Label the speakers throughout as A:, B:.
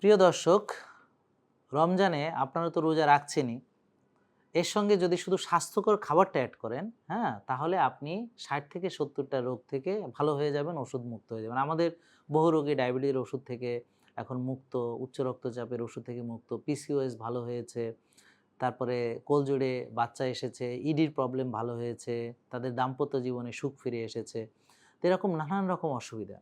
A: প্রিয় দর্শক, রমজানে আপনারা তো রোজা রাখছেনই। এর সঙ্গে যদি শুধু স্বাস্থ্যকর খাবারটা এড করেন, হ্যাঁ? তাহলে আপনি ৬০ থেকে ৭০ টা রোগ থেকে ভালো হয়ে যাবেন, ওষুধ মুক্ত হয়ে যাবেন। আমাদের বহু রোগী ডায়াবেটিসের ওষুধ থেকে এখন মুক্ত, উচ্চ রক্তচাপের ওষুধ থেকে মুক্ত, পিসিওএস ভালো হয়েছে, তারপরে কোলজোড়ে বাচ্চা এসেছে, ইডির প্রবলেম ভালো হয়েছে, তাদের দাম্পত্য জীবনে সুখ ফিরে এসেছে। তো এরকম নানান রকম অসুবিধা।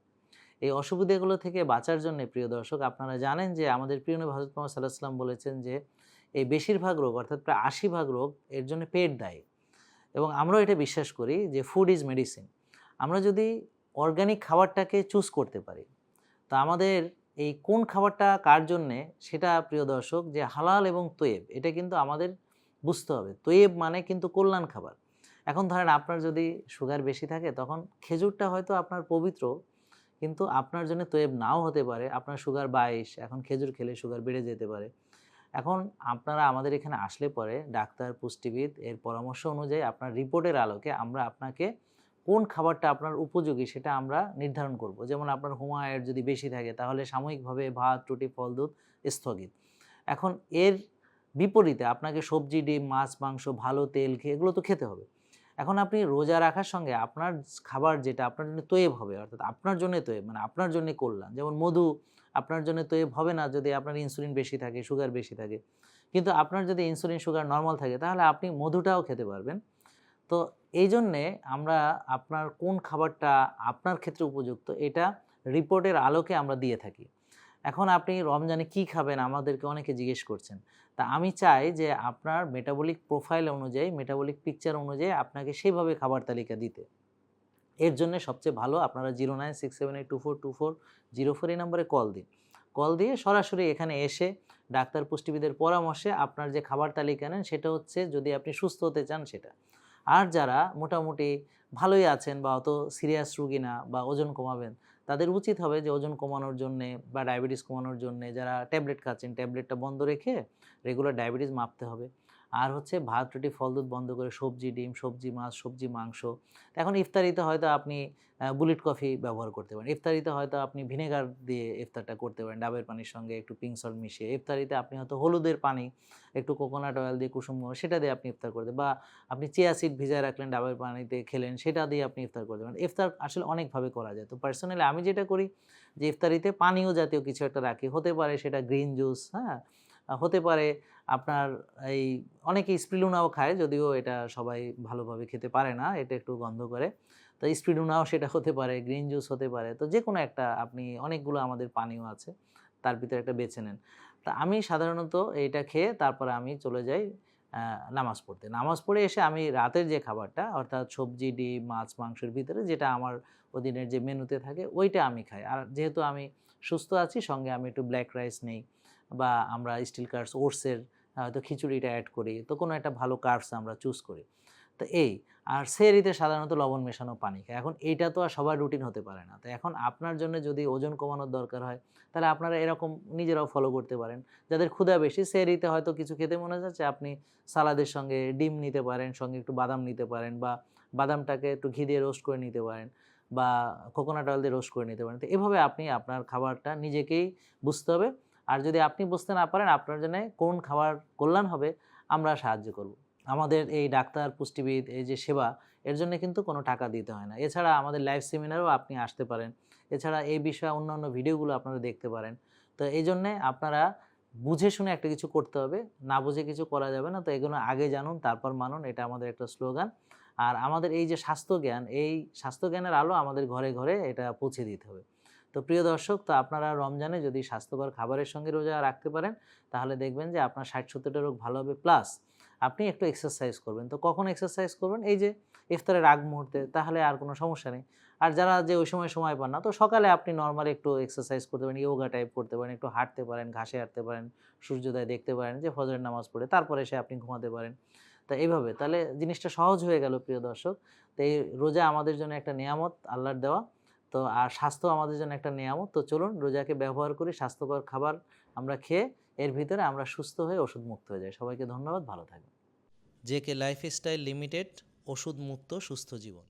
A: এই অসুবিধাগুলো থেকে বাঁচার জন্যে প্রিয় দর্শক, আপনারা জানেন যে আমাদের প্রিয় নবী হযরত মুহাম্মদ সাঃ বলেছেন যে এই বেশিরভাগ রোগ অর্থাৎ প্রায় ৮০% রোগ এর জন্য পেট দায়ী। এবং আমরাও এটা বিশ্বাস করি যে ফুড ইজ মেডিসিন। আমরা যদি অর্গানিক খাবারটাকে চুজ করতে পারি, তো আমাদের এই কোন খাবারটা কার জন্যে সেটা প্রিয় দর্শক, যে হালাল এবং তৈয়ব এটা কিন্তু আমাদের বুঝতে হবে। তৈয়ব মানে কিন্তু কল্যাণ খাবার। এখন ধরেন আপনার যদি সুগার বেশি থাকে তখন খেজুরটা হয়তো আপনার পবিত্র, কিন্তু আপনার জন্য তৈয়ব নাও হতে পারে। আপনার সুগার ২২, এখন খেজুর খেলে সুগার বেড়ে যেতে পারে। এখন আপনারা আমাদের এখানে আসলে পরে ডাক্তার, পুষ্টিবিদ এর পরামর্শ অনুযায়ী আপনার রিপোর্টের আলোকে আমরা আপনাকে কোন খাবারটা আপনার উপযোগী সেটা আমরা নির্ধারণ করব। যেমন আপনার হুমা আয়ের যদি বেশি থাকে তাহলে সাময়িকভাবে ভাত, রুটি, ফল, দুধ স্থগিত। এখন এর বিপরীতে আপনাকে সবজি, ডিম, মাছ, মাংস, ভালো তেল এগুলো তো খেতে হবে। এখন আপনি রোজা রাখার সঙ্গে আপনার খাবার যেটা আপনার জন্য তৈয়ব হবে, অর্থাৎ আপনার জন্য তৈয়ব মানে আপনার জন্য কল্যাণ। যেমন মধু আপনার জন্য তৈয়ব হবে না যদি আপনার ইনসুলিন বেশি থাকে, সুগার বেশি থাকে। কিন্তু আপনার যদি ইনসুলিন, সুগার নরমাল থাকে তাহলে আপনি মধুটাও খেতে পারবেন। তো এইজন্যে আমরা আপনার কোন খাবারটা আপনার ক্ষেত্রে উপযুক্ত এটা রিপোর্টের আলোকে আমরা দিয়ে থাকি। এখন আপনি রমজানে কি খাবেন আমাদেরকে অনেকে জিজ্ঞেস করছেন। তা আমি চাই যে আপনার মেটাবলিক প্রোফাইল অনুযায়ী, মেটাবলিক পিকচার অনুযায়ী আপনাকে সেভাবে খাবার তালিকা দিতে। এর জন্যে সবচেয়ে ভালো আপনারা 0967824240 এই নম্বরে কল দিন। কল দিয়ে সরাসরি এখানে এসে ডাক্তার, পুষ্টিবিদের পরামর্শে আপনার যে খাবার তালিকা নেন সেটা হচ্ছে যদি আপনি সুস্থ হতে চান সেটা। আর যারা মোটামুটি ভালোই আছেন বা অত সিরিয়াস রোগী না বা ওজন কমাবেন, তাদের উচিত হবে যে ওজন কমানোর জন্যে বা ডায়াবেটিস কমানোর জন্যে যারা ট্যাবলেট খাচ্ছেন, ট্যাবলেটটা বন্ধ রেখে রেগুলার ডায়াবেটিস মাপতে হবে। আর হচ্ছে ভাত, রুটি, ফল, দুধ বন্ধ করে সবজি, ডিম, সবজি, মাছ, সবজি, মাংস। এখন ইফতারিতে হয়তো আপনি বুলেট কফি ব্যবহার করতে পারেন। ইফতারিতে হয়তো আপনি ভিনেগার দিয়ে ইফতারটা করতে পারেন, ডাবের পানির সঙ্গে একটু পিঙ্ক সল্ট মিশিয়ে। ইফতারিতে আপনি হয়তো হলুদের পানি, একটু কোকোনাট অয়েল দিয়ে কুসুম গরম সেটা দিয়ে আপনি ইফতার করতে, বা আপনি চিয়া সিড ভিজায় রাখলেন, ডাবের পানিতে খেলেন, সেটা দিয়ে আপনি ইফতার করতে পারেন। ইফতার আসলে অনেকভাবে করা যায়। তো পার্সোনালি আমি যেটা করি যে ইফতারিতে পানীয় জাতীয় কিছু একটা রাখি। হতে পারে সেটা গ্রিন জুস, হ্যাঁ? হতে পারে আপনার এই অনেকে স্প্রুলিনাও খায়, যদিও এটা সবাই ভালোভাবে খেতে পারে না, এটা একটু গন্ধ করে। তো স্প্রুলিনাও সেটা হতে পারে, গ্রিন জুস হতে পারে। তো যেকোনো একটা আপনি, অনেকগুলো আমাদের পানীয় আছে, তার ভিতরে একটা বেছে নেন। তা আমি সাধারণত এইটা খেয়ে তারপরে আমি চলে যাই নামাজ পড়তে। নামাজ পড়ে এসে আমি রাতের যে খাবারটা অর্থাৎ সবজি, ডিম, মাছ, মাংসের ভিতরে যেটা আমার ওদিনের যে মেনুতে থাকে ওইটা আমি খাই। আর যেহেতু আমি সুস্থ আছি সঙ্গে আমি একটু ব্ল্যাক রাইস নেই, বা আমরা স্টিল কার্বস ওটসের হয়তো খিচুড়িটা এড করি। তো কোনো একটা ভালো কার্বস আমরা চুজ করি। তো এই। আর সেহরিতে সাধারণত লবণ মেশানো পানি খাই। এখন এইটা তো আর সবার রুটিন হতে পারে না। তো এখন আপনার জন্য যদি ওজন কমানোর দরকার হয়, তাহলে আপনারা এরকম নিজেরাও ফলো করতে পারেন। যাদের ক্ষুধা বেশি সেহরিতে হয়তো কিছু খেতে মনে যাচ্ছে, আপনি সালাদের সঙ্গে ডিম নিতে পারেন, সঙ্গে একটু বাদাম নিতে পারেন, বা বাদামটাকে একটু ঘি দিয়ে রোস্ট করে নিতে পারেন, বা কোকোনাট অয়েল দিয়ে রোস্ট করে নিতে পারেন। তো এভাবে আপনি আপনার খাবারটা নিজেকেই বুঝতে হবে। আর যদি আপনি বুঝতে না পারেন আপনার জন্য কোন খাবার কল্যাণ হবে, আমরা সাহায্য করব। আমাদের এই ডাক্তার, পুষ্টিবিদ এই যে সেবা, এর জন্য কিন্তু কোনো টাকা দিতে হয় না। এছাড়া আমাদের লাইভ সেমিনারেও আপনি আসতে পারেন। এছাড়া এই বিষয়ে অন্যান্য ভিডিওগুলো আপনারা দেখতে পারেন। তো এইজন্যে আপনারা বুঝে শুনে একটা কিছু করতে হবে। না বুঝে কিছু করা যাবে না। তো এগুলো আগে জানুন তারপর মানুন, এটা আমাদের একটা স্লোগান। আর আমাদের এই যে স্বাস্থ্যজ্ঞান, এই স্বাস্থ্যজ্ঞানের আলো আমাদের ঘরে, ঘরে এটা পৌঁছে দিতে হবে। তো প্রিয় দর্শক, তো আপনারা রমজানে যদি স্বাস্থ্যকর খাবারের সঙ্গে রোজা রাখতে পারেন, তাহলে দেখবেন যে আপনার ৬০-৭০ টা রোগ ভালো হবে। প্লাস আপনি একটু এক্সারসাইজ করবেন। তো কখন এক্সারসাইজ করবেন? এই যে ইফতারের আগ মুহূর্তে, তাহলে আর কোনো সমস্যা নেই। আর যারা যে ওই সময় পান না, তো সকালে আপনি নরমালি একটু এক্সারসাইজ করতে পারেন, ইয়োগা টাইপ করতে পারেন, একটু হাঁটতে পারেন, ঘাসে হাঁটতে পারেন, সূর্যোদয় দেখতে পারেন, যে ফজরের নামাজ পড়ে তারপরে এসে আপনি ঘুমাতে পারেন। তো এইভাবে তাহলে জিনিসটা সহজ হয়ে গেল প্রিয় দর্শক। তো এই রোজা আমাদের জন্য একটা নেয়ামত আল্লাহর দেওয়া। তো আর স্বাস্থ্য আমাদের জন্য একটা নেয়ামত। তো চলুন রোজাকে ব্যবহার করি, স্বাস্থ্যকর খাবার আমরা খেয়ে এর ভিতরে আমরা সুস্থ হয়ে ওষুধ মুক্ত হয়ে যাই। সবাইকে ধন্যবাদ, ভালো থাকবেন। জেকে লাইফস্টাইল লিমিটেড, ওষুধ মুক্ত সুস্থ জীবন।